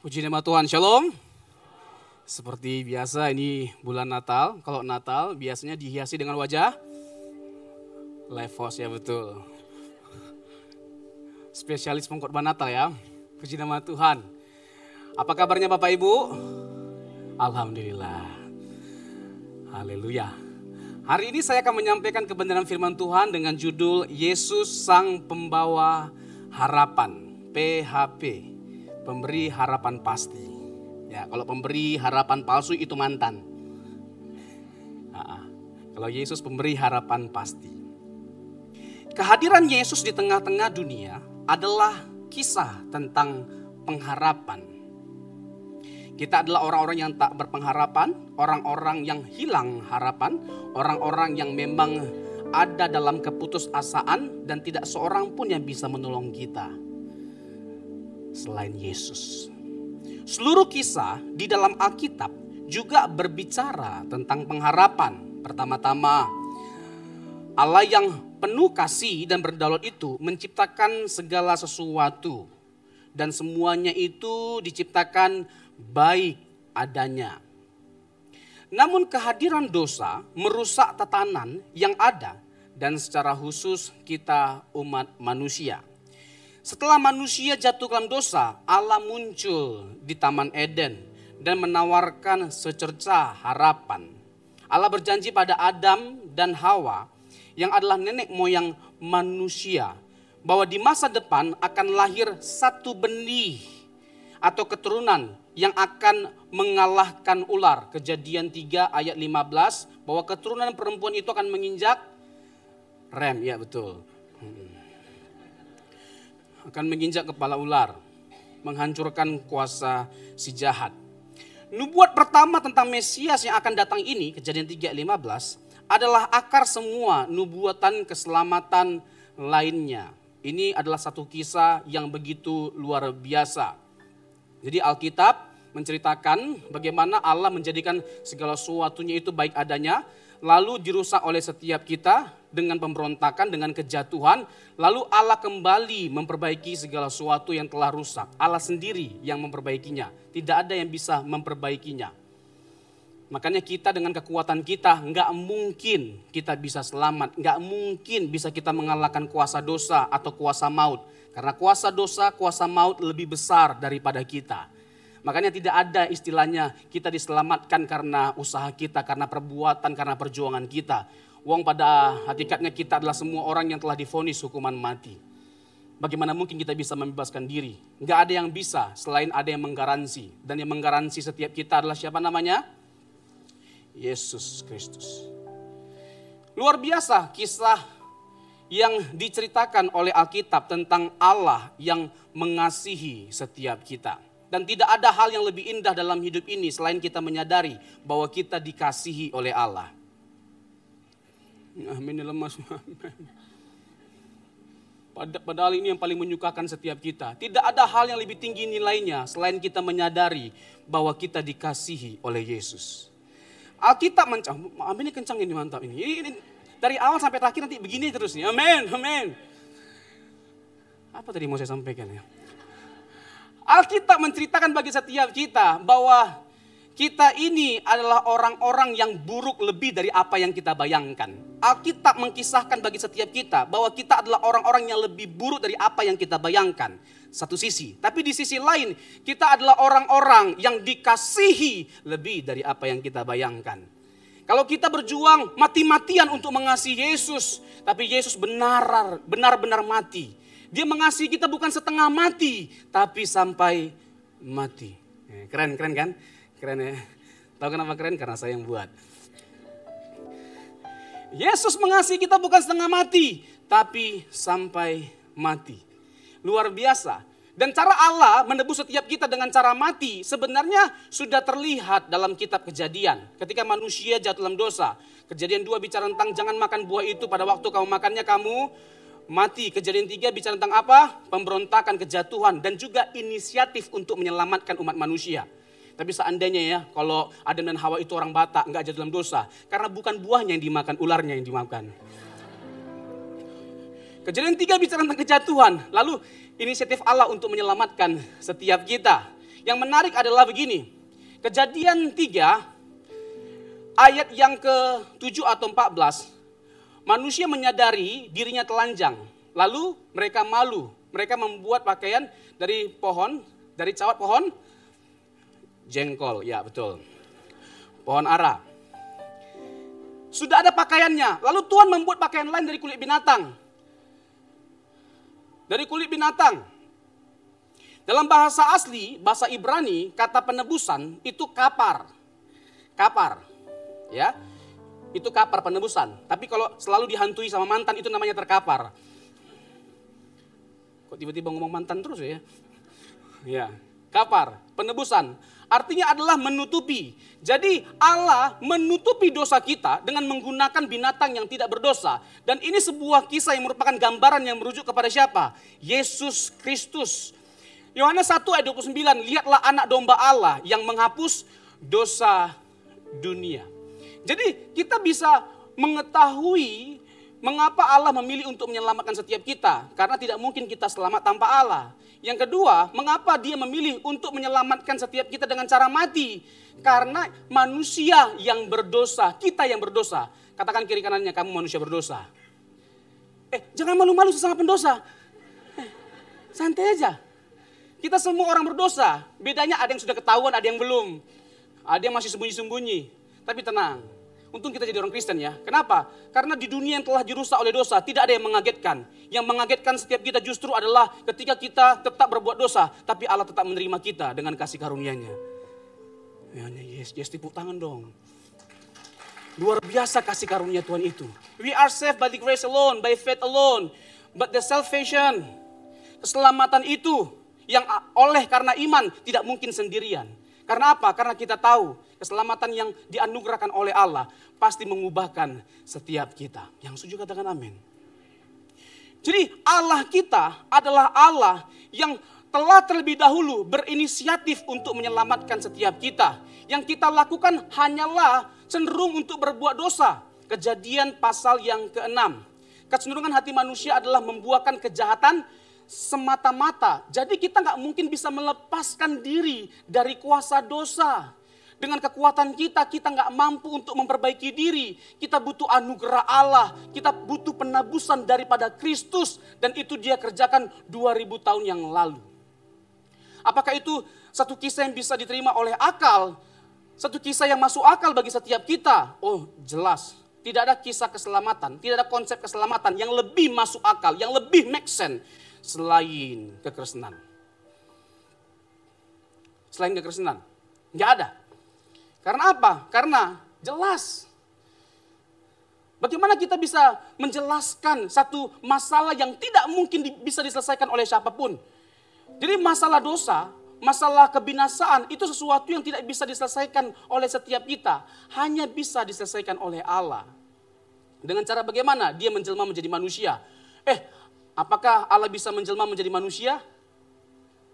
Puji nama Tuhan, Shalom. Seperti biasa ini bulan Natal. Kalau Natal biasanya dihiasi dengan wajah Levos, ya betul. Spesialis pengkhotbah Natal ya. Puji nama Tuhan. Apa kabarnya Bapak Ibu? Alhamdulillah. Haleluya. Hari ini saya akan menyampaikan kebenaran firman Tuhan dengan judul Yesus Sang Pembawa Harapan, PHP. Pemberi harapan pasti. Ya, kalau pemberi harapan palsu itu mantan. Kalau Yesus pemberi harapan pasti. Kehadiran Yesus di tengah-tengah dunia adalah kisah tentang pengharapan. Kita adalah orang-orang yang tak berpengharapan, orang-orang yang hilang harapan, orang-orang yang memang ada dalam keputusasaan dan tidak seorang pun yang bisa menolong kita selain Yesus. Seluruh kisah di dalam Alkitab juga berbicara tentang pengharapan. Pertama-tama, Allah yang penuh kasih dan berdaulat itu menciptakan segala sesuatu. Dan semuanya itu diciptakan baik adanya. Namun kehadiran dosa merusak tatanan yang ada dan secara khusus kita umat manusia. Setelah manusia jatuh ke dalam dosa, Allah muncul di Taman Eden dan menawarkan secerca harapan. Allah berjanji pada Adam dan Hawa yang adalah nenek moyang manusia bahwa di masa depan akan lahir satu benih atau keturunan yang akan mengalahkan ular. Kejadian 3 ayat 15 bahwa keturunan perempuan itu akan menginjak rem, ya betul. Akan menginjak kepala ular, menghancurkan kuasa si jahat. Nubuat pertama tentang Mesias yang akan datang ini, Kejadian 3:15, adalah akar semua nubuatan keselamatan lainnya. Ini adalah satu kisah yang begitu luar biasa. Jadi Alkitab menceritakan bagaimana Allah menjadikan segala sesuatunya itu baik adanya, lalu dirusak oleh setiap kita dengan pemberontakan, dengan kejatuhan. Lalu Allah kembali memperbaiki segala sesuatu yang telah rusak. Allah sendiri yang memperbaikinya. Tidak ada yang bisa memperbaikinya. Makanya kita dengan kekuatan kita nggak mungkin kita bisa selamat. Nggak mungkin bisa kita mengalahkan kuasa dosa atau kuasa maut. Karena kuasa dosa, kuasa maut lebih besar daripada kita. Makanya tidak ada istilahnya kita diselamatkan karena usaha kita, karena perbuatan, karena perjuangan kita. Wong pada hakikatnya kita adalah semua orang yang telah divonis hukuman mati. Bagaimana mungkin kita bisa membebaskan diri? Enggak ada yang bisa selain ada yang menggaransi. Dan yang menggaransi setiap kita adalah siapa namanya? Yesus Kristus. Luar biasa kisah yang diceritakan oleh Alkitab tentang Allah yang mengasihi setiap kita. Dan tidak ada hal yang lebih indah dalam hidup ini selain kita menyadari bahwa kita dikasihi oleh Allah. Amin, lemas. Padahal ini yang paling menyukakan setiap kita. Tidak ada hal yang lebih tinggi nilainya selain kita menyadari bahwa kita dikasihi oleh Yesus. Alkitab amin, ini kencang ini, mantap ini. Ini dari awal sampai terakhir nanti begini terus nih. Amin, amin. Apa tadi mau saya sampaikan ya? Alkitab menceritakan bagi setiap kita bahwa kita ini adalah orang-orang yang buruk lebih dari apa yang kita bayangkan. Alkitab mengkisahkan bagi setiap kita bahwa kita adalah orang-orang yang lebih buruk dari apa yang kita bayangkan. Satu sisi, tapi di sisi lain kita adalah orang-orang yang dikasihi lebih dari apa yang kita bayangkan. Kalau kita berjuang mati-matian untuk mengasihi Yesus, tapi Yesus benar-benar mati. Dia mengasihi kita bukan setengah mati, tapi sampai mati. Keren kan? Keren ya. Tahu kenapa keren? Karena saya yang buat. Yesus mengasihi kita bukan setengah mati, tapi sampai mati. Luar biasa. Dan cara Allah menebus setiap kita dengan cara mati sebenarnya sudah terlihat dalam kitab Kejadian. Ketika manusia jatuh dalam dosa. Kejadian 2 bicara tentang jangan makan buah itu, pada waktu kamu makannya kamu mati. Kejadian 3 bicara tentang apa? Pemberontakan, kejatuhan, dan juga inisiatif untuk menyelamatkan umat manusia. Tapi seandainya ya, kalau Adam dan Hawa itu orang Batak, enggak jatuh dalam dosa. Karena bukan buahnya yang dimakan, ularnya yang dimakan. Kejadian 3 bicara tentang kejatuhan. Lalu inisiatif Allah untuk menyelamatkan setiap kita. Yang menarik adalah begini. Kejadian 3 ayat yang ke-7 atau 14. Manusia menyadari dirinya telanjang. Lalu mereka malu. Mereka membuat pakaian dari pohon, dari cawat pohon jengkol. Ya betul. Pohon ara. Sudah ada pakaiannya. Lalu Tuhan membuat pakaian lain dari kulit binatang. Dari kulit binatang. Dalam bahasa asli, bahasa Ibrani, kata penebusan itu kapar. Kapar. Ya. Itu kapar penebusan. Tapi kalau selalu dihantui sama mantan itu namanya terkapar. Kok tiba-tiba ngomong mantan terus ya? Ya. Kapar, penebusan. Artinya adalah menutupi. Jadi Allah menutupi dosa kita dengan menggunakan binatang yang tidak berdosa. Dan ini sebuah kisah yang merupakan gambaran yang merujuk kepada siapa? Yesus Kristus. Yohanes 1 ayat 29, lihatlah anak domba Allah yang menghapus dosa dunia. Jadi kita bisa mengetahui mengapa Allah memilih untuk menyelamatkan setiap kita. Karena tidak mungkin kita selamat tanpa Allah. Yang kedua, mengapa dia memilih untuk menyelamatkan setiap kita dengan cara mati? Karena manusia yang berdosa, kita yang berdosa. Katakan kiri kanannya, kamu manusia berdosa. Jangan malu-malu sesama pendosa. Santai aja. Kita semua orang berdosa. Bedanya ada yang sudah ketahuan, ada yang belum. Ada yang masih sembunyi-sembunyi. Tapi tenang. Untung kita jadi orang Kristen ya. Kenapa? Karena di dunia yang telah dirusak oleh dosa, tidak ada yang mengagetkan. Yang mengagetkan setiap kita justru adalah ketika kita tetap berbuat dosa, tapi Allah tetap menerima kita dengan kasih karunia-Nya. Yes, tepuk tangan dong. Luar biasa kasih karunia Tuhan itu. We are saved by the grace alone, by faith alone. But the salvation, keselamatan itu yang oleh karena iman tidak mungkin sendirian. Karena apa? Karena kita tahu keselamatan yang dianugerahkan oleh Allah pasti mengubahkan setiap kita. Yang setuju katakan amin. Jadi Allah kita adalah Allah yang telah terlebih dahulu berinisiatif untuk menyelamatkan setiap kita. Yang kita lakukan hanyalah cenderung untuk berbuat dosa. Kejadian pasal yang ke-6. Kecenderungan hati manusia adalah membuahkan kejahatan semata-mata. Jadi kita nggak mungkin bisa melepaskan diri dari kuasa dosa. Dengan kekuatan kita nggak mampu untuk memperbaiki diri. Kita butuh anugerah Allah. Kita butuh penebusan daripada Kristus. Dan itu dia kerjakan 2000 tahun yang lalu. Apakah itu satu kisah yang bisa diterima oleh akal? Satu kisah yang masuk akal bagi setiap kita? Oh jelas. Tidak ada kisah keselamatan. Tidak ada konsep keselamatan yang lebih masuk akal. Yang lebih make sense. Selain kekristenan. Selain kekristenan. Nggak ada. Karena apa? Karena jelas. Bagaimana kita bisa menjelaskan satu masalah yang tidak mungkin bisa diselesaikan oleh siapapun. Jadi masalah dosa, masalah kebinasaan itu sesuatu yang tidak bisa diselesaikan oleh setiap kita. Hanya bisa diselesaikan oleh Allah. Dengan cara bagaimana? Dia menjelma menjadi manusia. Apakah Allah bisa menjelma menjadi manusia?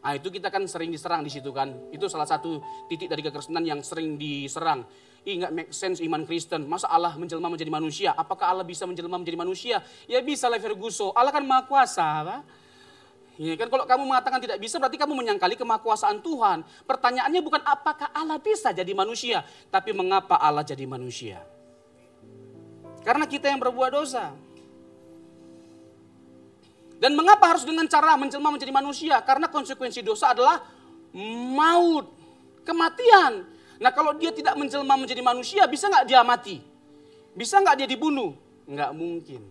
Nah itu kita kan sering diserang di situ kan. Itu salah satu titik dari kekristenan yang sering diserang. Nggak make sense iman Kristen. Masa Allah menjelma menjadi manusia? Apakah Allah bisa menjelma menjadi manusia? Ya bisa lah Ferguson. Allah kan maha kuasa. Apa? Ya kan kalau kamu mengatakan tidak bisa berarti kamu menyangkali kemahakuasaan Tuhan. Pertanyaannya bukan apakah Allah bisa jadi manusia. Tapi mengapa Allah jadi manusia? Karena kita yang berbuat dosa. Dan mengapa harus dengan cara menjelma menjadi manusia? Karena konsekuensi dosa adalah maut, kematian. Nah kalau dia tidak menjelma menjadi manusia, bisa nggak dia mati? Bisa nggak dia dibunuh? Nggak mungkin.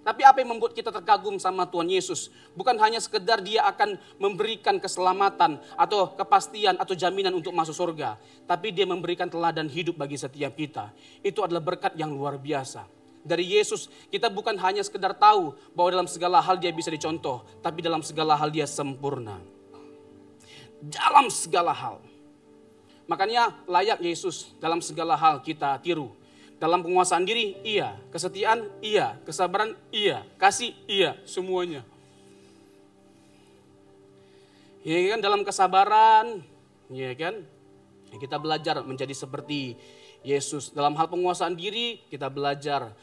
Tapi apa yang membuat kita terkagum sama Tuhan Yesus? Bukan hanya sekedar dia akan memberikan keselamatan atau kepastian atau jaminan untuk masuk surga. Tapi dia memberikan teladan hidup bagi setiap kita. Itu adalah berkat yang luar biasa. Dari Yesus kita bukan hanya sekedar tahu bahwa dalam segala hal dia bisa dicontoh. Tapi dalam segala hal dia sempurna. Dalam segala hal. Makanya layak Yesus dalam segala hal kita tiru. Dalam penguasaan diri, iya. Kesetiaan, iya. Kesabaran, iya. Kasih, iya. Semuanya. Ya kan dalam kesabaran, ya kan. Kita belajar menjadi seperti Yesus. Dalam hal penguasaan diri kita belajar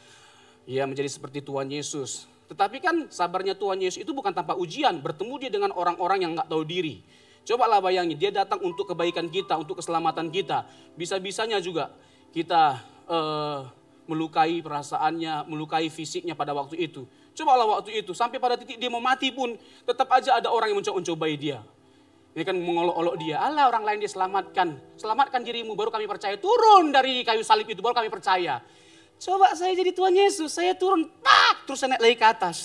ya menjadi seperti Tuhan Yesus. Tetapi kan sabarnya Tuhan Yesus itu bukan tanpa ujian. Bertemu dia dengan orang-orang yang gak tahu diri. Cobalah bayangin, dia datang untuk kebaikan kita, untuk keselamatan kita. Bisa-bisanya juga kita melukai perasaannya, melukai fisiknya pada waktu itu. Cobalah waktu itu, sampai pada titik dia mau mati pun, tetap aja ada orang yang mencobai dia. Ini kan mengolok-olok dia, Allah orang lain dia selamatkan. Selamatkan dirimu, baru kami percaya. Turun dari kayu salib itu, baru kami percaya. Coba saya jadi Tuhan Yesus, saya turun, pak, terus saya naik lagi ke atas.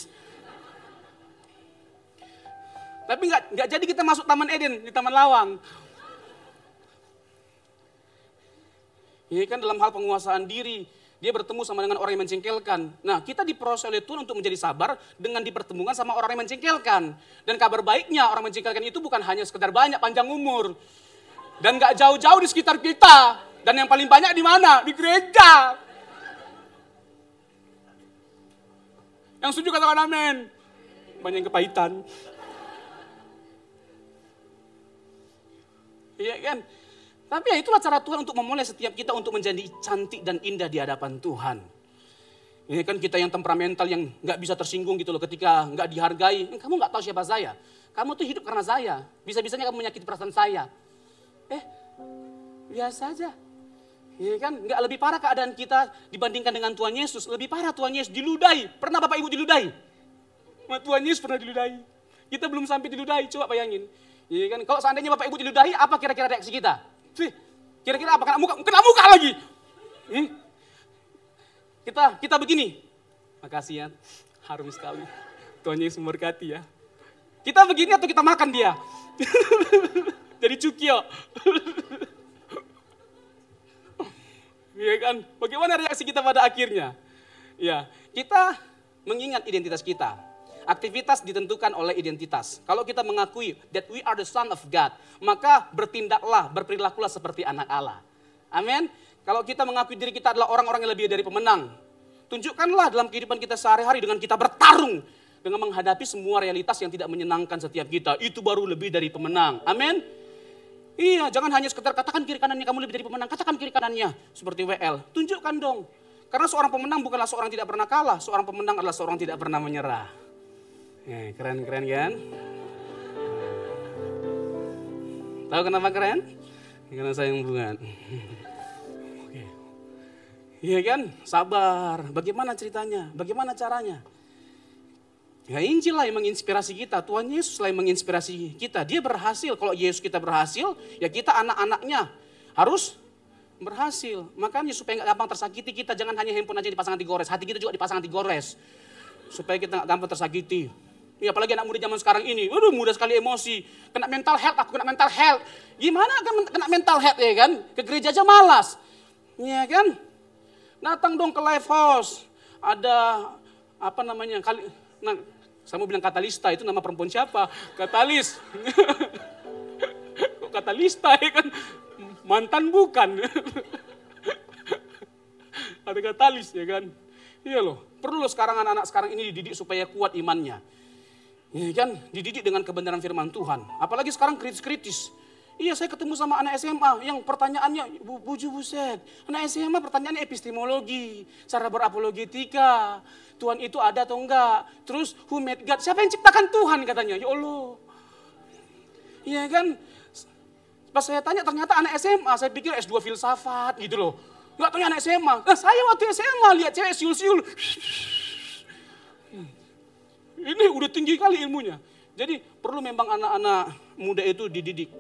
Tapi nggak jadi kita masuk Taman Eden, di Taman Lawang. Ini kan dalam hal penguasaan diri, dia bertemu sama dengan orang yang menjengkelkan. Nah, kita diproses oleh Tuhan untuk menjadi sabar dengan dipertemukan sama orang yang menjengkelkan. Dan kabar baiknya orang menjengkelkan itu bukan hanya sekedar banyak panjang umur. Dan nggak jauh-jauh di sekitar kita. Dan yang paling banyak di mana? Di gereja. Yang setuju katakan amin. Banyak yang kepahitan. Iya kan? Tapi ya itulah cara Tuhan untuk memulai setiap kita untuk menjadi cantik dan indah di hadapan Tuhan. Ini kan kita yang temperamental yang gak bisa tersinggung gitu loh ketika gak dihargai. Kamu gak tahu siapa saya. Kamu tuh hidup karena saya. Bisa-bisanya kamu menyakiti perasaan saya. Biasa aja. Iya kan? Gak lebih parah keadaan kita dibandingkan dengan Tuhan Yesus. Lebih parah Tuhan Yesus diludahi. Pernah Bapak Ibu diludahi? Tuhan Yesus pernah diludahi. Kita belum sampai diludahi, coba bayangin. Iya kan? Kalau seandainya Bapak Ibu diludahi, apa kira-kira reaksi kita? Kira-kira apa? Kena muka lagi. Kita begini. Makasih ya, harum sekali. Tuhan Yesus memberkati ya. Kita begini atau kita makan dia? Jadi cukio. Iya kan? Bagaimana reaksi kita pada akhirnya? Ya, kita mengingat identitas kita. Aktivitas ditentukan oleh identitas. Kalau kita mengakui that we are the son of God, maka bertindaklah, berperilakulah seperti anak Allah. Amin. Kalau kita mengakui diri kita adalah orang-orang yang lebih dari pemenang, tunjukkanlah dalam kehidupan kita sehari-hari dengan kita bertarung dengan menghadapi semua realitas yang tidak menyenangkan setiap kita. Itu baru lebih dari pemenang. Amin. Iya, jangan hanya sekedar katakan kiri kanannya kamu lebih dari pemenang, katakan kiri kanannya seperti WL. Tunjukkan dong. Karena seorang pemenang bukanlah seorang yang tidak pernah kalah, seorang pemenang adalah seorang yang tidak pernah menyerah. Keren-keren kan? Tahu kenapa keren? Karena saya hubungan. Oke. Iya kan? Sabar. Bagaimana ceritanya? Bagaimana caranya? Ya Injil lah yang menginspirasi kita. Tuhan Yesus lah yang menginspirasi kita. Dia berhasil. Kalau Yesus kita berhasil, ya kita anak-anaknya harus berhasil. Makanya supaya nggak gampang tersakiti kita, jangan hanya handphone aja dipasang digores. Hati kita juga dipasang digores. Supaya kita nggak gampang tersakiti. Ya, apalagi anak muda zaman sekarang ini, waduh mudah sekali emosi. Kena mental health, aku kena mental health. Gimana kan kena mental health ya kan? Ke gereja aja malas. Ya kan? Datang dong ke live house. Ada apa namanya? Saya mau bilang katalista, itu nama perempuan siapa? Katalis. Kok katalista ya kan? Mantan bukan. Ada katalis ya kan? Iya loh, perlu loh sekarang anak-anak sekarang ini dididik supaya kuat imannya. Ya kan, dididik dengan kebenaran firman Tuhan. Apalagi sekarang kritis-kritis. Iya, saya ketemu sama anak SMA yang pertanyaannya, buset. Anak SMA pertanyaannya epistemologi, cara berapologetika. Tuhan itu ada atau enggak? Terus who made God? Siapa yang ciptakan Tuhan katanya? Ya Allah. Iya kan? Pas saya tanya ternyata anak SMA, saya pikir S2 filsafat gitu loh. Enggak tahu anak SMA. Nah, saya waktu SMA lihat cewek siul-siul. Ini udah tinggi kali ilmunya. Jadi perlu memang anak-anak muda itu dididik.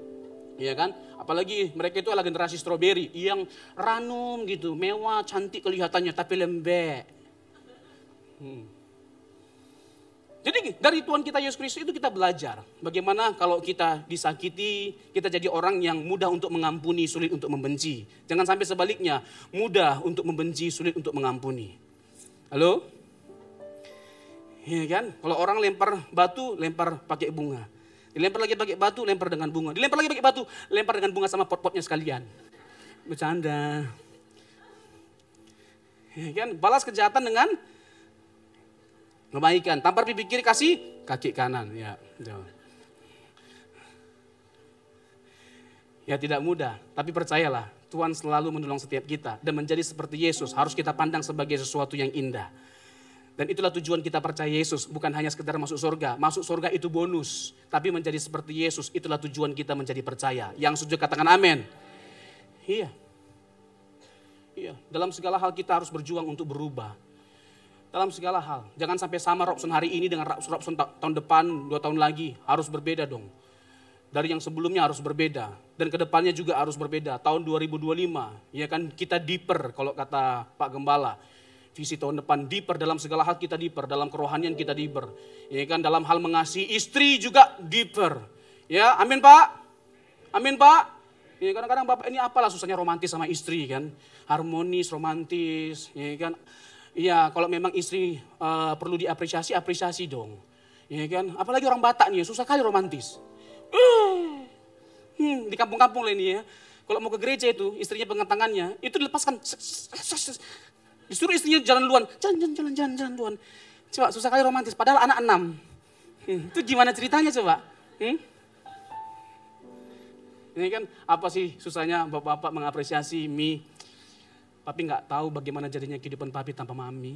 Ya kan? Apalagi mereka itu adalah generasi stroberi yang ranum gitu, mewah, cantik kelihatannya tapi lembek. Jadi dari Tuhan kita Yesus Kristus itu kita belajar bagaimana kalau kita disakiti, kita jadi orang yang mudah untuk mengampuni, sulit untuk membenci. Jangan sampai sebaliknya, mudah untuk membenci, sulit untuk mengampuni. Halo? Iya kan? Kalau orang lempar batu, lempar pakai bunga. Dilempar lagi pakai batu, lempar dengan bunga. Dilempar lagi pakai batu, lempar dengan bunga sama pot-potnya sekalian. Bercanda. Iya kan? Balas kejahatan dengan kebaikan. Tampar pipi kiri, kasih kaki kanan. Ya, ya tidak mudah, tapi percayalah Tuhan selalu menolong setiap kita. Dan menjadi seperti Yesus harus kita pandang sebagai sesuatu yang indah. Dan itulah tujuan kita percaya Yesus, bukan hanya sekedar masuk surga. Masuk surga itu bonus, tapi menjadi seperti Yesus, itulah tujuan kita menjadi percaya. Yang setuju katakan amin. Iya. Iya, dalam segala hal kita harus berjuang untuk berubah. Dalam segala hal, jangan sampai sama Robson hari ini dengan Robson tahun depan, 2 tahun lagi, harus berbeda dong. Dari yang sebelumnya harus berbeda, dan kedepannya juga harus berbeda. Tahun 2025, ya kan kita deeper kalau kata Pak Gembala. Visi tahun depan deeper, dalam segala hal kita deeper, dalam kerohanian kita deeper. Ya kan dalam hal mengasihi istri juga deeper. Ya, amin Pak? Amin Pak? Ya, kadang-kadang Bapak ini apalah susahnya romantis sama istri kan. Harmonis, romantis, ya kan. Iya, kalau memang istri perlu diapresiasi, apresiasi dong. Ya kan, apalagi orang Batak nih, susah kali romantis. Di kampung-kampung lah ini ya. Kalau mau ke gereja itu, istrinya pegang tangannya, itu dilepaskan. Disuruh istrinya jalan duluan, jalan duluan. Coba susah kali romantis, padahal anak 6. Itu gimana ceritanya coba? Ini kan apa sih susahnya bapak-bapak mengapresiasi Mi. Papi nggak tahu bagaimana jadinya kehidupan papi tanpa mami.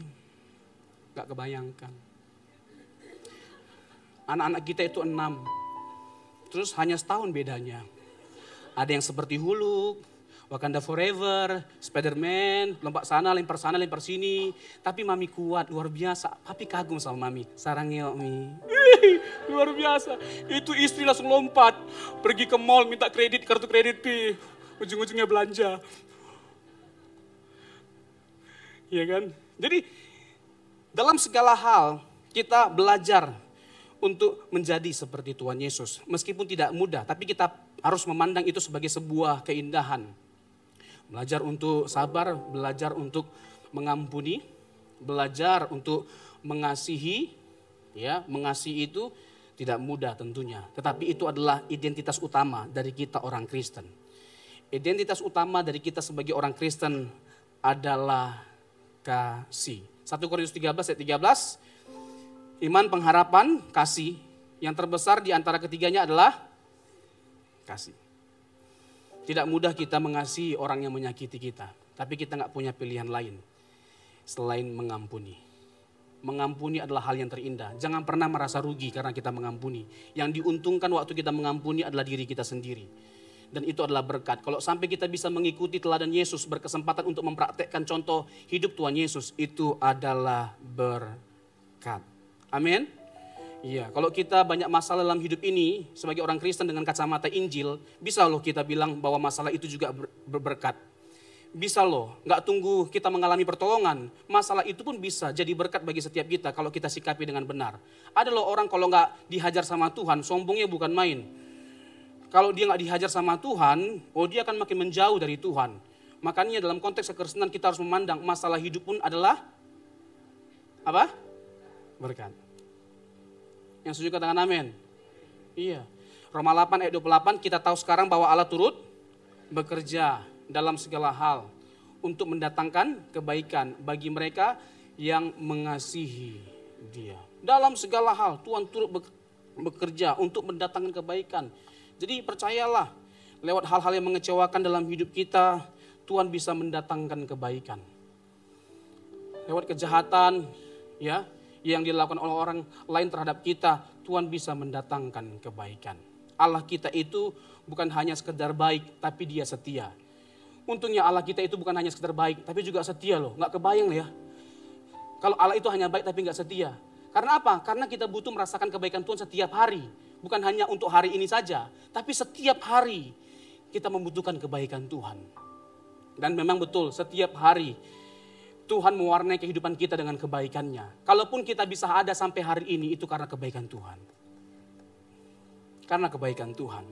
Nggak kebayangkan. Anak-anak kita itu 6. Terus hanya setahun bedanya. Ada yang seperti Huluk, Wakanda Forever, Spider-Man, lompat sana, lempar sini. Tapi mami kuat, luar biasa. Papi kagum sama mami. Sarang yuk Mi. Luar biasa. Itu istri langsung lompat. Pergi ke mall minta kredit, kartu kredit Pi. Ujung-ujungnya belanja. Iya kan? Jadi dalam segala hal kita belajar untuk menjadi seperti Tuhan Yesus. Meskipun tidak mudah, tapi kita harus memandang itu sebagai sebuah keindahan. Belajar untuk sabar, belajar untuk mengampuni, belajar untuk mengasihi. Ya, mengasihi itu tidak mudah tentunya. Tetapi itu adalah identitas utama dari kita orang Kristen. Identitas utama dari kita sebagai orang Kristen adalah kasih. 1 Korintus 13 ayat 13. Iman, pengharapan, kasih. Yang terbesar di antara ketiganya adalah kasih. Tidak mudah kita mengasihi orang yang menyakiti kita. Tapi kita nggak punya pilihan lain selain mengampuni. Mengampuni adalah hal yang terindah. Jangan pernah merasa rugi karena kita mengampuni. Yang diuntungkan waktu kita mengampuni adalah diri kita sendiri. Dan itu adalah berkat. Kalau sampai kita bisa mengikuti teladan Yesus, berkesempatan untuk mempraktekkan contoh hidup Tuhan Yesus, itu adalah berkat. Amin. Iya, kalau kita banyak masalah dalam hidup ini sebagai orang Kristen dengan kacamata Injil, bisa loh kita bilang bahwa masalah itu juga berberkat. Bisa loh, nggak tunggu kita mengalami pertolongan, masalah itu pun bisa jadi berkat bagi setiap kita kalau kita sikapi dengan benar. Ada loh orang kalau nggak dihajar sama Tuhan, sombongnya bukan main. Kalau dia nggak dihajar sama Tuhan, dia akan makin menjauh dari Tuhan. Makanya dalam konteks kekristenan kita harus memandang masalah hidup pun adalah apa? Berkat. Yang setuju katakan amin. Iya. Roma 8 ayat 28 kita tahu sekarang bahwa Allah turut bekerja dalam segala hal untuk mendatangkan kebaikan bagi mereka yang mengasihi Dia. Dalam segala hal Tuhan turut bekerja untuk mendatangkan kebaikan. Jadi percayalah, lewat hal-hal yang mengecewakan dalam hidup kita, Tuhan bisa mendatangkan kebaikan. Lewat kejahatan ya yang dilakukan oleh orang lain terhadap kita, Tuhan bisa mendatangkan kebaikan. Allah kita itu bukan hanya sekedar baik, tapi Dia setia. Untungnya Allah kita itu bukan hanya sekedar baik, tapi juga setia loh. Nggak kebayang ya, kalau Allah itu hanya baik tapi nggak setia. Karena apa? Karena kita butuh merasakan kebaikan Tuhan setiap hari. Bukan hanya untuk hari ini saja, tapi setiap hari kita membutuhkan kebaikan Tuhan. Dan memang betul, setiap hari Tuhan mewarnai kehidupan kita dengan kebaikannya. Kalaupun kita bisa ada sampai hari ini, itu karena kebaikan Tuhan. Karena kebaikan Tuhan.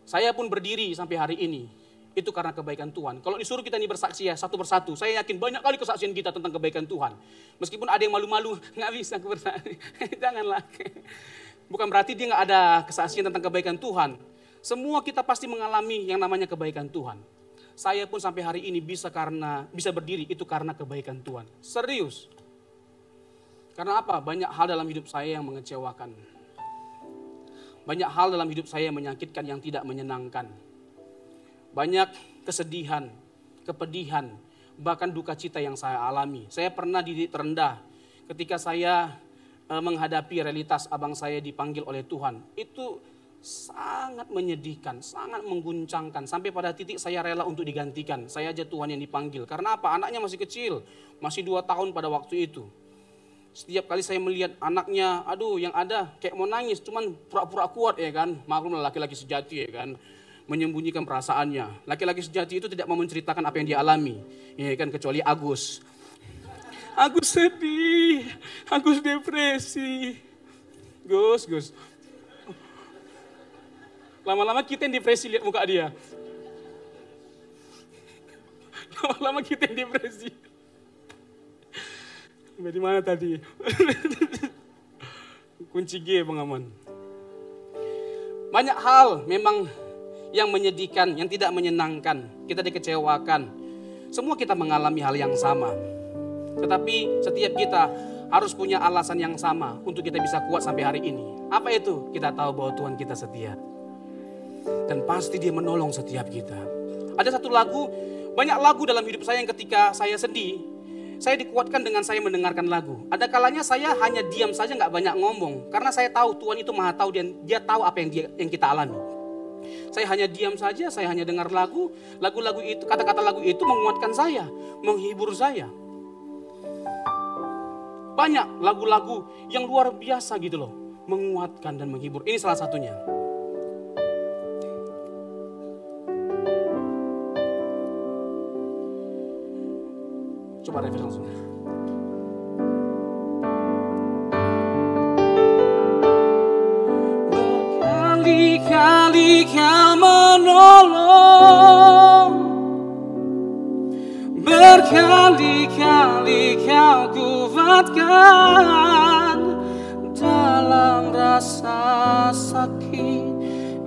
Saya pun berdiri sampai hari ini, itu karena kebaikan Tuhan. Kalau disuruh kita ini bersaksi ya satu persatu, saya yakin banyak kali kesaksian kita tentang kebaikan Tuhan. Meskipun ada yang malu-malu, nggak bisa bersaksi. Janganlah. Bukan berarti dia nggak ada kesaksian tentang kebaikan Tuhan. Semua kita pasti mengalami yang namanya kebaikan Tuhan. Saya pun sampai hari ini bisa berdiri itu karena kebaikan Tuhan. Serius. Karena apa? Banyak hal dalam hidup saya yang mengecewakan. Banyak hal dalam hidup saya yang menyakitkan, yang tidak menyenangkan. Banyak kesedihan, kepedihan, bahkan duka cita yang saya alami. Saya pernah di titik terendah ketika saya menghadapi realitas abang saya dipanggil oleh Tuhan. Itu sangat menyedihkan, sangat mengguncangkan. Sampai pada titik saya rela untuk digantikan. Saya aja Tuhan yang dipanggil. Karena apa? Anaknya masih kecil, masih 2 tahun pada waktu itu. Setiap kali saya melihat anaknya, aduh yang ada kayak mau nangis, cuman pura-pura kuat ya kan. Maklumlah laki-laki sejati ya kan. Menyembunyikan perasaannya. Laki-laki sejati itu tidak mau menceritakan apa yang dia alami. Ya kan, kecuali Agus. Agus sedih, Agus depresi. Gus. Lama-lama kita yang depresi lihat muka dia. Lama-lama kita yang depresi. Dari mana tadi? Kunci G, Bang Aman. Banyak hal memang yang menyedihkan, yang tidak menyenangkan, kita dikecewakan. Semua kita mengalami hal yang sama. Tetapi setiap kita harus punya alasan yang sama untuk kita bisa kuat sampai hari ini. Apa itu? Kita tahu bahwa Tuhan kita setia. Dan pasti Dia menolong setiap kita. Ada satu lagu, banyak lagu dalam hidup saya yang ketika saya sedih, saya dikuatkan dengan saya mendengarkan lagu. Ada kalanya saya hanya diam saja, gak banyak ngomong. Karena saya tahu Tuhan itu maha tahu dan Dia tahu apa yang kita alami. Saya hanya diam saja, saya hanya dengar lagu-lagu itu, kata-kata lagu itu menguatkan saya, menghibur saya. Banyak lagu-lagu yang luar biasa gitu loh, menguatkan dan menghibur. Ini salah satunya. Coba refresh langsung. Berkali-kali Kau menolong, berkali-kali Kau kuatkan. Dalam rasa sakit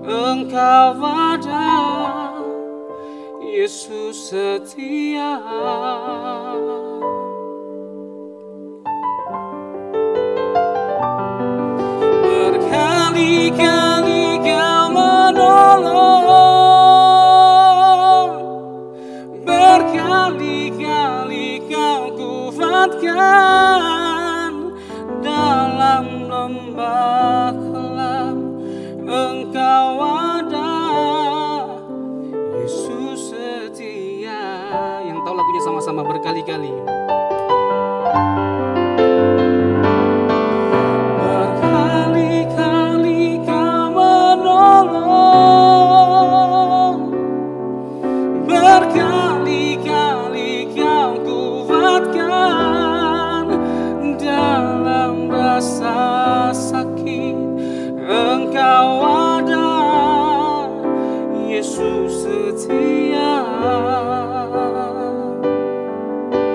Engkau ada, Yesus setia. Berkali-kali Kau menolong, berkali-kali Kau kuatkan. Dalam lembah kelam Engkau ada, Yesus setia. Yang tahu lagunya sama-sama, berkali-kali. Berkali-kali Kau menolong, berkali-kali Kau kuatkan. Dalam rasa sakit Engkau ada, Yesus setia.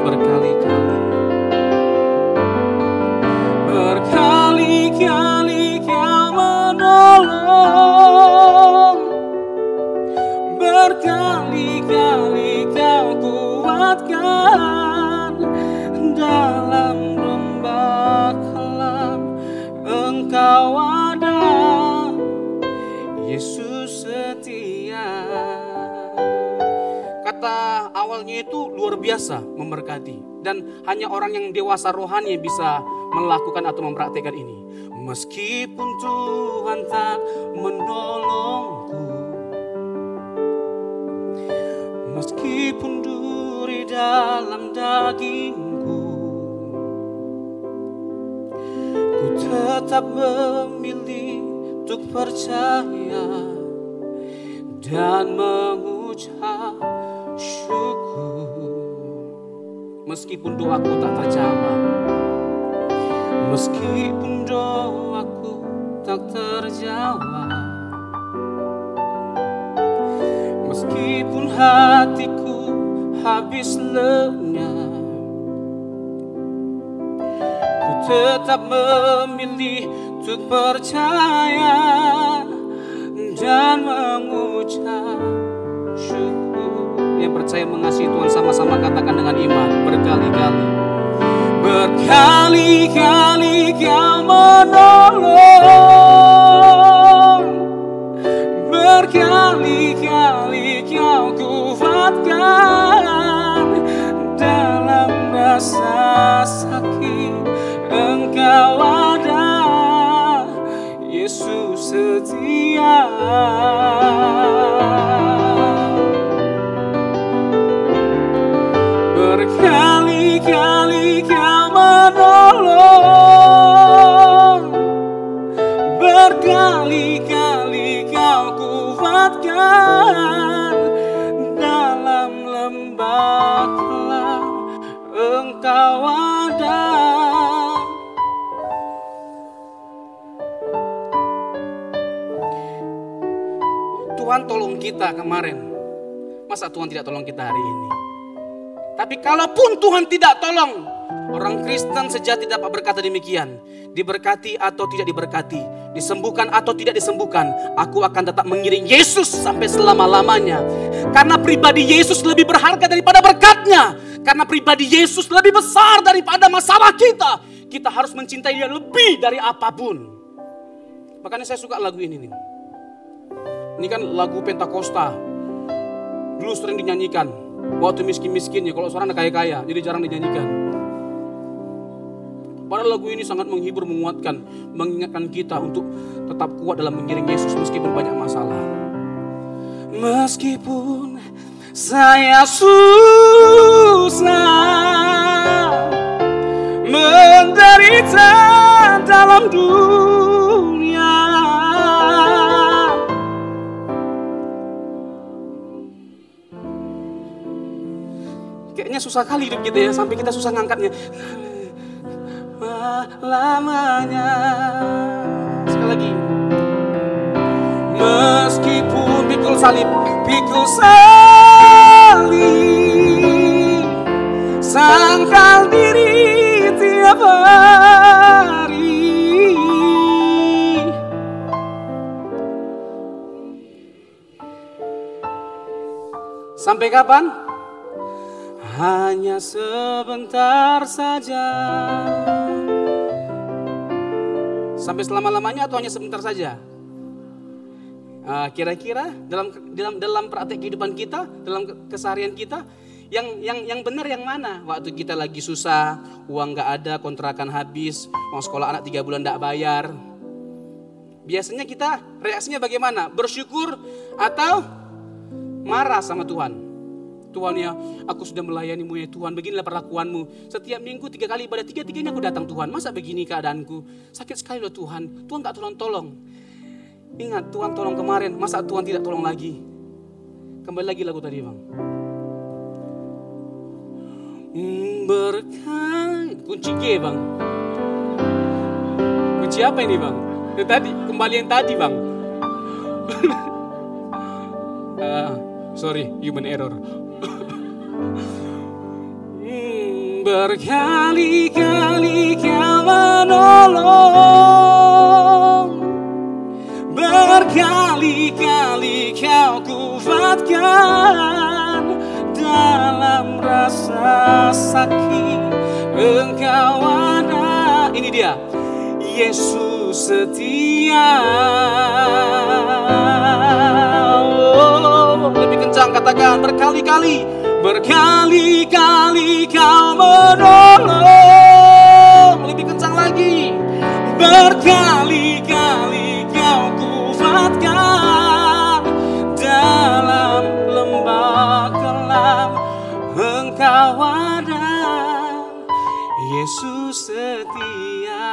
Berkali-kali, berkali-kali Kau menolong, berkali-kali Kau kuatkan. Dalam lembah kelam Engkau ada, Yesus setia. Kata awalnya itu luar biasa, memberkati. Dan hanya orang yang dewasa rohani yang bisa melakukan atau mempraktikkan ini. Meskipun Tuhan tak menolongku, meskipun duri dalam dagingku, ku tetap memilih untuk percaya dan mengucap syukur. Meskipun doaku tak terjawab, meskipun doaku tak terjawab, meskipun hatiku habis lenyap, ku tetap memilih untuk percaya dan mengucap syukur. Yang percaya mengasihi Tuhan sama-sama katakan dengan iman, berkali-kali. Berkali-kali Kau menolong, berkali-kali Kau kuatkan. rasa sakit, Engkau ada, Yesus setia. Berkali-kali Kau menolong, berkali-kali Kau kuatkan, dalam lembah kelam Engkau ada. Tuhan tolong kita kemarin, masa Tuhan tidak tolong kita hari ini? Tapi kalaupun Tuhan tidak tolong, orang Kristen sejati dapat berkata demikian, diberkati atau tidak diberkati, disembuhkan atau tidak disembuhkan, aku akan tetap mengiring Yesus sampai selama-lamanya. Karena pribadi Yesus lebih berharga daripada berkatnya. Karena pribadi Yesus lebih besar daripada masalah kita. Kita harus mencintai Dia lebih dari apapun. Makanya saya suka lagu ini nih. Ini kan lagu Pentakosta. Dulu sering dinyanyikan waktu miskin-miskinnya, kalau seorang kaya-kaya, jadi jarang dinyanyikan. Padahal lagu ini sangat menghibur, menguatkan, mengingatkan kita untuk tetap kuat dalam mengiring Yesus meskipun banyak masalah. Meskipun saya susah menderita dalam dunia, kayaknya susah kali hidup kita ya, sampai kita susah ngangkatnya. Lamanya. Sekali lagi. Meskipun pikul salib, sangkal diri tiap hari. Sampai kapan? Hanya sebentar saja. Sampai selama-lamanya atau hanya sebentar saja? Kira-kira dalam praktek kehidupan kita, dalam keseharian kita, yang benar yang mana? Waktu kita lagi susah, uang gak ada, kontrakan habis, uang sekolah anak 3 bulan gak bayar. Biasanya kita reaksinya bagaimana? Bersyukur atau marah sama Tuhan? Tuhan ya, aku sudah melayani-Mu ya Tuhan, beginilah perlakuan-Mu. Setiap minggu 3 kali ibadah, 3-3-nya aku datang Tuhan. Masa begini keadaanku? Sakit sekali loh Tuhan. Tuhan gak tolong-tolong. Ingat Tuhan tolong kemarin, masa Tuhan tidak tolong lagi? Kembali lagi lagu tadi bang. Berkait, kunci G bang. Kunci apa ini bang? Tadi, kembali yang tadi bang. Sorry, human error. Berkali-kali Kau menolong, berkali-kali Kau kuatkan, dalam rasa sakit Engkau ada. Ini dia, Yesus setia. Lebih kencang katakan, berkali-kali, berkali-kali Kau menolong. Lebih kencang lagi, berkali-kali Kau kuatkan, dalam lembah kelam Engkau ada, Yesus setia.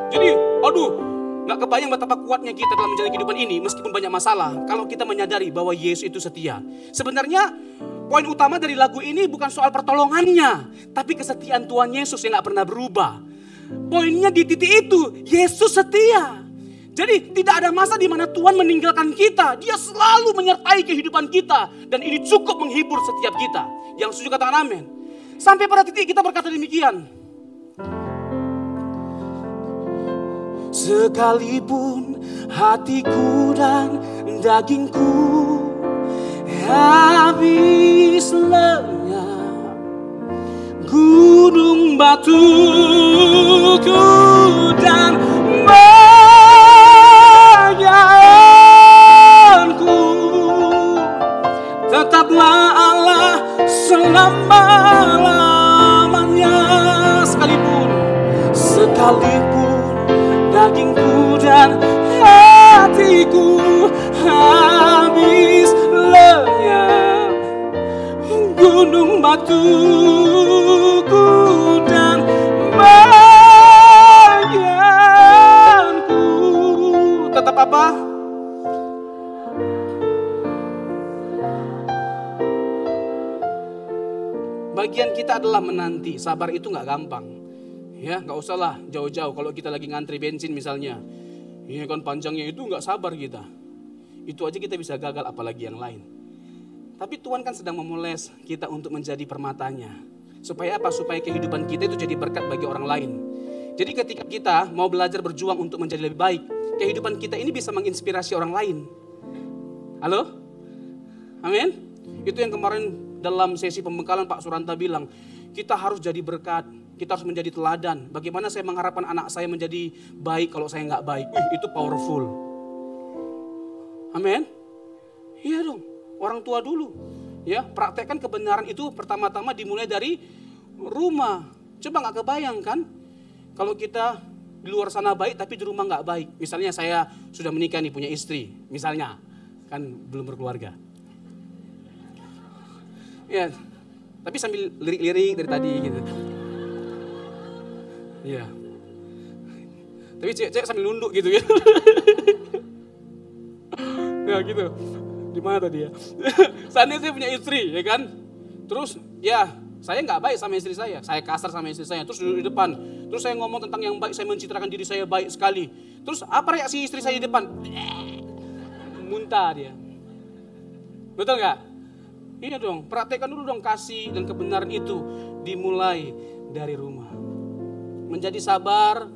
Jadi, gak kebayang betapa kuatnya kita dalam menjalani kehidupan ini meskipun banyak masalah. Kalau kita menyadari bahwa Yesus itu setia. Sebenarnya poin utama dari lagu ini bukan soal pertolongannya, tapi kesetiaan Tuhan Yesus yang gak pernah berubah. Poinnya di titik itu, Yesus setia. Jadi tidak ada masa di mana Tuhan meninggalkan kita. Dia selalu menyertai kehidupan kita. Dan ini cukup menghibur setiap kita. Yang setuju katakan amin. Sampai pada titik kita berkata demikian. Sekalipun hatiku dan dagingku habis lenyap, gunung batuku dan bayanganku, tetaplah Allah selama-lamanya. waktuku dan bagianku. Tetap apa? Bagian kita adalah menanti. Sabar itu nggak gampang. Ya, nggak usahlah jauh-jauh. Kalau kita lagi ngantri bensin misalnya, ya kan panjangnya itu nggak sabar kita. Itu aja kita bisa gagal, apalagi yang lain. Tapi Tuhan kan sedang memoles kita untuk menjadi permatanya. Supaya apa? Supaya kehidupan kita itu jadi berkat bagi orang lain. Jadi ketika kita mau belajar berjuang untuk menjadi lebih baik, kehidupan kita ini bisa menginspirasi orang lain. Halo? Amin? Itu yang kemarin dalam sesi pembekalan Pak Suranta bilang, kita harus jadi berkat, kita harus menjadi teladan. Bagaimana saya mengharapkan anak saya menjadi baik kalau saya nggak baik? Itu powerful. Amin? Iya dong, orang tua dulu. Ya, praktekkan kebenaran itu pertama-tama dimulai dari rumah. Coba nggak kebayang kan? Kalau kita di luar sana baik tapi di rumah nggak baik. Misalnya saya sudah menikah nih, punya istri. Misalnya, kan belum berkeluarga. Ya, tapi sambil lirik-lirik dari tadi gitu. Iya. Tapi cewek sambil nunduk gitu ya. Ya gitu. Di mana tadi ya? Saatnya saya punya istri, ya kan? Terus ya, saya nggak baik sama istri saya kasar sama istri saya. Terus duduk di depan, terus saya ngomong tentang yang baik, saya mencitrakan diri saya baik sekali. Terus apa reaksi istri saya di depan? Muntah dia. Betul nggak? Iya dong, praktekkan dulu dong kasih dan kebenaran itu dimulai dari rumah. Menjadi sabar,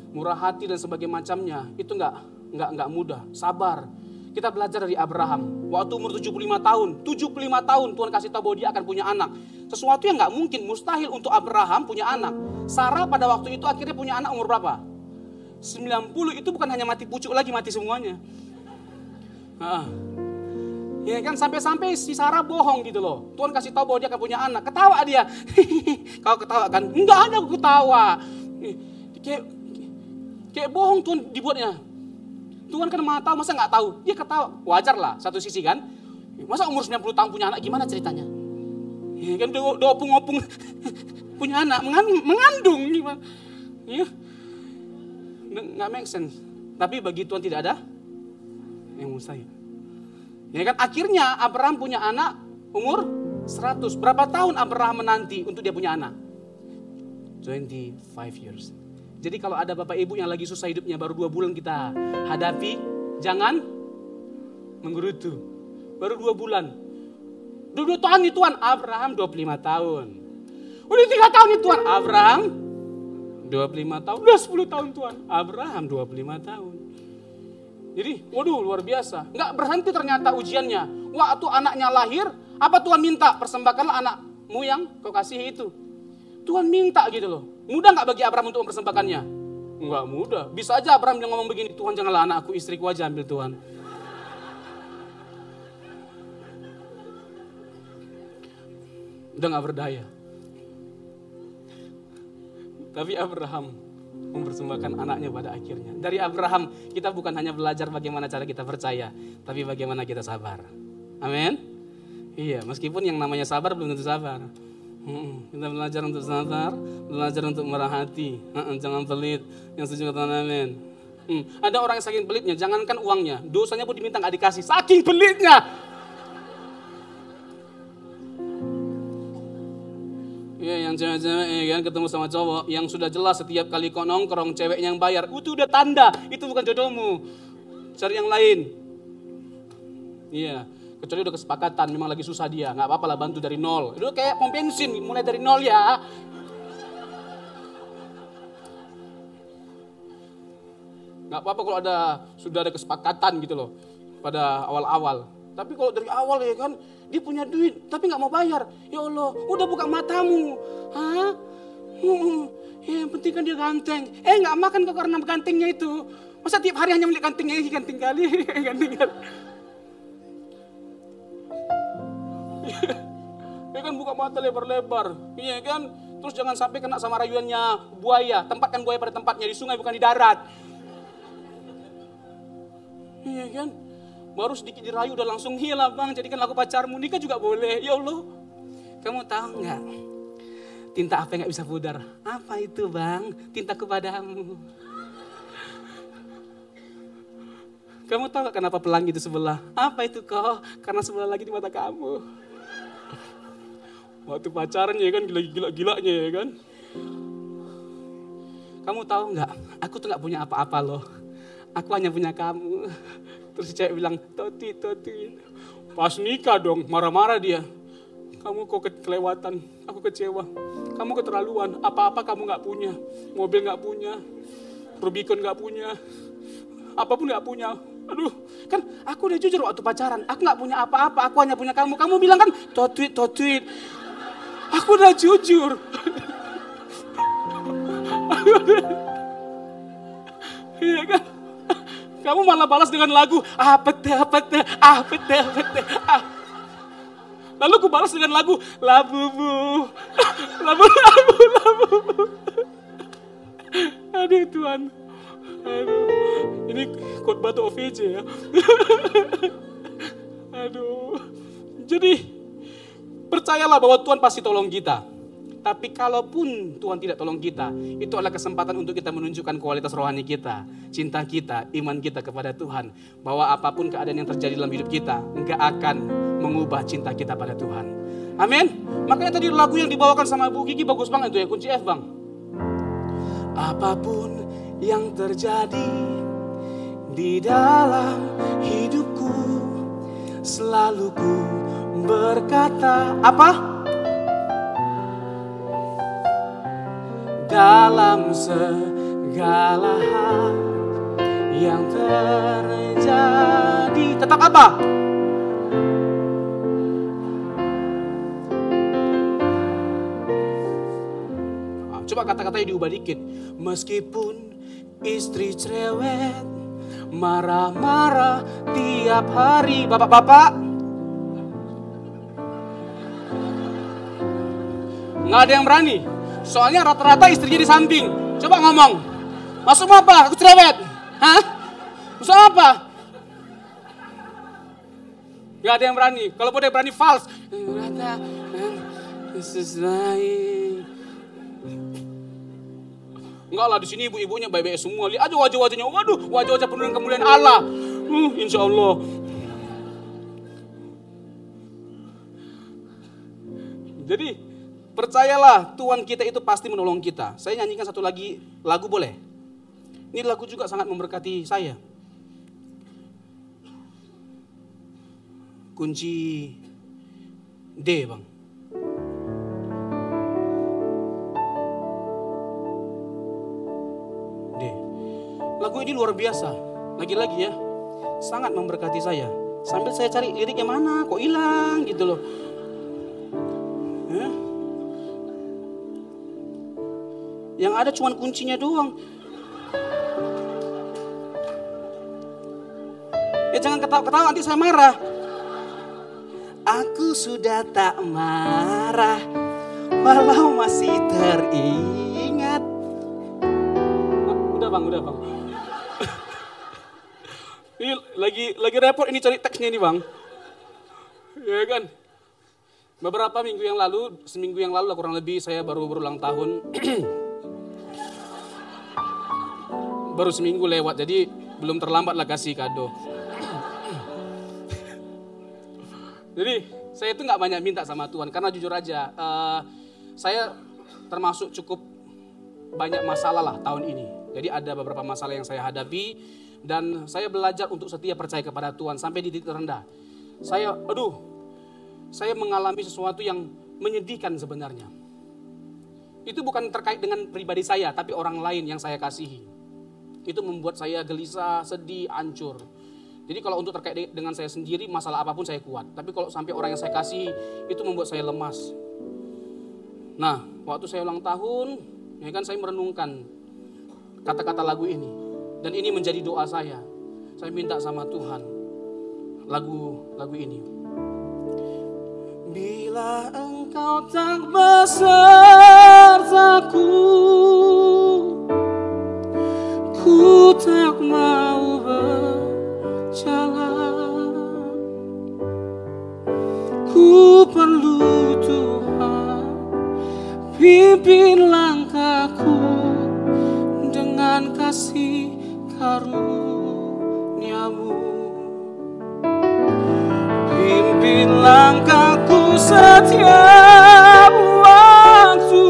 murah hati dan sebagainya macamnya itu nggak mudah. Sabar. Kita belajar dari Abraham. Waktu umur 75 tahun Tuhan kasih tahu bahwa dia akan punya anak. Sesuatu yang nggak mungkin, mustahil untuk Abraham punya anak. Sarah pada waktu itu akhirnya punya anak umur berapa? 90, itu bukan hanya mati pucuk lagi, mati semuanya. Ya kan, sampai-sampai si Sarah bohong gitu loh. Tuhan kasih tahu bahwa dia akan punya anak. Ketawa dia. Kau ketawa kan? Enggak ada aku ketawa. Kayak bohong Tuhan dibuatnya. Tuhan kan maha tahu, masa nggak tahu? Dia ketawa. Wajar lah satu sisi kan. Masa umur 90 tahun punya anak, gimana ceritanya? Ya kan udah opung-opung punya anak, mengandung gimana? Ya. Nggak make sense. Tapi bagi Tuhan tidak ada yang mustahil. Ya kan, akhirnya Abraham punya anak umur 100. Berapa tahun Abraham menanti untuk dia punya anak? 25 years. Jadi kalau ada bapak ibu yang lagi susah hidupnya, baru 2 bulan kita hadapi, jangan menggerutu. Baru 2 bulan. 2 tahun nih Tuhan, Abraham 25 tahun. Udah 3 tahun nih Tuhan, Abraham 25 tahun. Udah 10 tahun Tuhan, Abraham 25 tahun. Jadi, waduh luar biasa. Nggak berhenti ternyata ujiannya. Waktu anaknya lahir, apa Tuhan minta? Persembahkanlah anakmu yang kau kasihi itu. Tuhan minta gitu loh. Mudah nggak bagi Abraham untuk mempersembahkannya? Nggak mudah. Bisa aja Abraham yang ngomong begini, Tuhan janganlah anakku, istriku aja ambil Tuhan. Udah nggak berdaya. Tapi Abraham mempersembahkan anaknya pada akhirnya. Dari Abraham kita bukan hanya belajar bagaimana cara kita percaya, tapi bagaimana kita sabar. Amin. Iya, meskipun yang namanya sabar belum tentu sabar. Kita belajar untuk sabar, belajar untuk murah hati. Jangan pelit. Yang setuju katakan amin. Ada orang yang saking pelitnya, jangankan uangnya, dosanya pun diminta nggak dikasih, saking pelitnya. Iya, yang cewek-cewek ya kan ketemu sama cowok yang sudah jelas setiap kali kau nongkrong ceweknya yang bayar, itu udah tanda itu bukan jodohmu. Cari yang lain. Iya, kecuali udah kesepakatan memang lagi susah dia, nggak apa-apa lah bantu dari nol. Itu kayak pom bensin mulai dari nol ya. Nggak apa-apa kalau sudah ada kesepakatan gitu loh pada awal-awal. Tapi kalau dari awal ya kan, dia punya duit tapi nggak mau bayar. Ya Allah, udah buka matamu. Hah? Ya, yang penting kan dia ganteng. Nggak makan kok karena gantengnya itu. Masa tiap hari hanya melihat gantengnya ini, ganteng kali, ganteng kali. Ya kan buka mata lebar-lebar. Iya kan? Terus jangan sampai kena sama rayuannya buaya. Tempatkan buaya pada tempatnya, di sungai bukan di darat. Iya kan? Baru sedikit dirayu udah langsung hilang bang, jadikan aku pacarmu, nikah juga boleh. Ya Allah, Kamu tahu nggak? Tinta apa yang nggak bisa pudar? Apa itu bang? Tinta kepadamu. Kamu tahu nggak kenapa pelangi itu sebelah? Apa itu kok? Karena sebelah lagi di mata kamu. Waktu pacaran ya kan gila-gilanya ya kan. Kamu tahu nggak? Aku tuh nggak punya apa-apa loh. Aku hanya punya kamu. Terus si cewek bilang, Toti. Pas nikah dong, marah-marah dia. Kamu kok kelewatan, aku kecewa. Kamu keterlaluan, apa-apa kamu gak punya. Mobil gak punya, Rubicon gak punya, apapun gak punya. Aduh, kan aku udah jujur waktu pacaran. Aku gak punya apa-apa, aku hanya punya kamu. Kamu bilang kan, Toti. Aku udah jujur. Iya kan? Kamu malah balas dengan lagu, apete. Lalu aku balas dengan lagu, labubu. Aduh Tuhan. Aduh. Ini khotbah tuh OVJ ya. Aduh. Jadi, percayalah bahwa Tuhan pasti tolong kita. Tapi kalaupun Tuhan tidak tolong kita, itu adalah kesempatan untuk kita menunjukkan kualitas rohani kita, cinta kita, iman kita kepada Tuhan. Bahwa apapun keadaan yang terjadi dalam hidup kita, enggak akan mengubah cinta kita pada Tuhan. Amin. Makanya tadi lagu yang dibawakan sama Bu Kiki bagus banget itu ya, kunci F bang. Apapun yang terjadi di dalam hidupku, selalu ku berkata, apa? Dalam segala hal yang terjadi, tetap apa? Coba kata-katanya diubah dikit. Meskipun istri cerewet, marah-marah tiap hari. Bapak-bapak, nggak ada yang berani. Soalnya rata-rata istrinya di samping. Coba ngomong. Maksudmu apa? Aku cerewet. Hah? Maksud apa? Gak ada yang berani. Kalau ada yang berani false. Enggak lah, di sini ibu-ibunya baik-baik semua. Lihat aja wajah-wajahnya. Waduh, wajah-wajah penuh dengan kemuliaan Allah. Insya Allah. Jadi percayalah, Tuhan kita itu pasti menolong kita. Saya nyanyikan satu lagi lagu boleh? Ini lagu juga sangat memberkati saya. Kunci D bang. D. Lagu ini luar biasa. Lagi-lagi ya, sangat memberkati saya. Sambil saya cari liriknya mana, kok hilang gitu loh. Yang ada cuman kuncinya doang. Ya jangan ketawa-ketawa, nanti saya marah. Aku sudah tak marah, walau masih teringat. Udah bang. Ini lagi repot ini cari teksnya ini bang. Ya kan. Beberapa minggu yang lalu, seminggu yang lalu lah kurang lebih, saya baru berulang tahun. Baru seminggu lewat, jadi belum terlambat lah kasih kado. Jadi saya itu nggak banyak minta sama Tuhan, karena jujur aja, saya termasuk cukup banyak masalah lah tahun ini. Jadi ada beberapa masalah yang saya hadapi, dan saya belajar untuk setia percaya kepada Tuhan sampai di titik terendah. Saya mengalami sesuatu yang menyedihkan sebenarnya. Itu bukan terkait dengan pribadi saya, tapi orang lain yang saya kasihi. Itu membuat saya gelisah, sedih, hancur. Jadi kalau untuk terkait dengan saya sendiri, masalah apapun saya kuat. Tapi kalau sampai orang yang saya kasihi, itu membuat saya lemas. Nah, waktu saya ulang tahun, ya kan, saya merenungkan kata-kata lagu ini. Dan ini menjadi doa saya. Saya minta sama Tuhan lagu ini. Bila engkau tak besertaku, ku tak mau berjalan. Ku perlu Tuhan Pimpin langkahku dengan kasih karunia-Mu. Pimpin langkahku setiap waktu,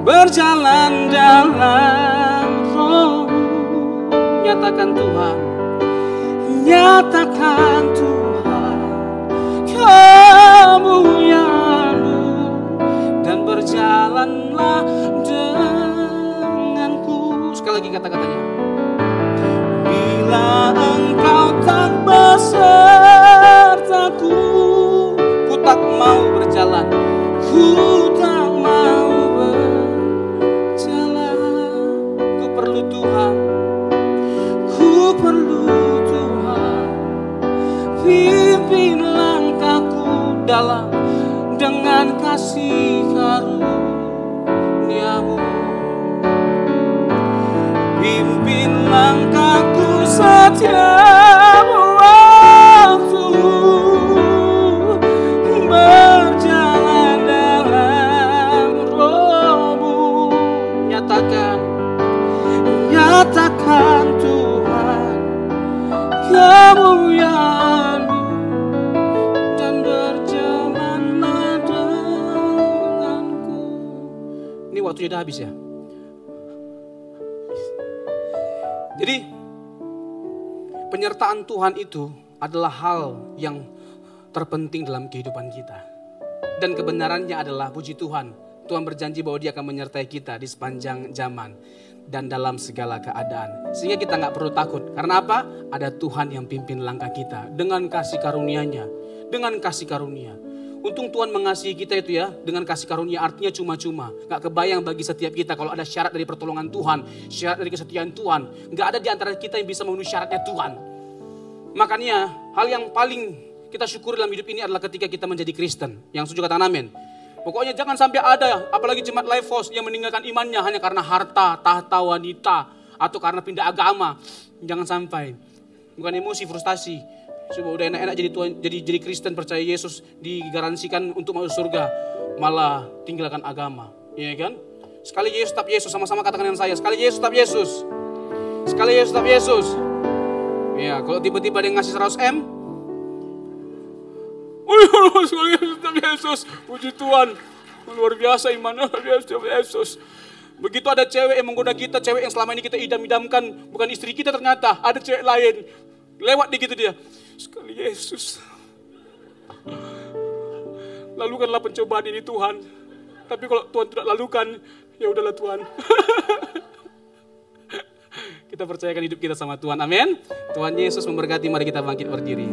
berjalan dalam Roh-Mu. Nyatakan Tuhan, nyatakan Tuhan kemuliaan-Mu, dan berjalanlah denganku. Sekali lagi kata-katanya. Bila Engkau tak besertaku, ku tak mau berjalan, ku tak mau berjalan. Ku perlu Tuhan, ku perlu Tuhan. Pimpin langkahku dalam dengan kasih karunia-Mu. Pimpin langkahku setiap waktu, berjalan dalam Roh-Mu. Nyatakan, nyatakan Tuhan kemuliaan-Mu, dan berjalanlah denganku. Ini waktunya udah habis ya. Jadi penyertaan Tuhan itu adalah hal yang terpenting dalam kehidupan kita. Dan kebenarannya adalah, puji Tuhan, Tuhan berjanji bahwa Dia akan menyertai kita di sepanjang zaman dan dalam segala keadaan. Sehingga kita gak perlu takut. Karena apa? Ada Tuhan yang pimpin langkah kita dengan kasih karunia-Nya. Dengan kasih karunia. Untung Tuhan mengasihi kita itu ya, dengan kasih karunia, artinya cuma-cuma. Gak kebayang bagi setiap kita kalau ada syarat dari pertolongan Tuhan, syarat dari kesetiaan Tuhan. Gak ada di antara kita yang bisa memenuhi syaratnya Tuhan. Makanya hal yang paling kita syukuri dalam hidup ini adalah ketika kita menjadi Kristen. Yang setuju katakan amin. Pokoknya jangan sampai ada, apalagi jemaat Life Force yang meninggalkan imannya hanya karena harta, tahta, wanita, atau karena pindah agama. Jangan sampai. Bukan emosi, frustasi. Coba udah enak-enak jadi Kristen, percaya Yesus, digaransikan untuk masuk surga, malah tinggalkan agama, ya kan? Sekali Yesus tetap Yesus, sama-sama katakan dengan saya, sekali Yesus tetap Yesus, sekali Yesus tetap Yesus. Ya, kalau tiba-tiba dia ngasih 100 M, sekali Yesus tetap Yesus, puji Tuhan, luar biasa imannya, luar biasa Yesus. Begitu ada cewek yang menggoda kita, cewek yang selama ini kita idam-idamkan, bukan istri kita, ternyata ada cewek lain, lewat di gitu dia. Sekali Yesus, lalukanlah pencobaan ini Tuhan. Tapi kalau Tuhan tidak lalukan, ya udahlah Tuhan. Kita percayakan hidup kita sama Tuhan, amin. Tuhan Yesus memberkati, mari kita bangkit berdiri.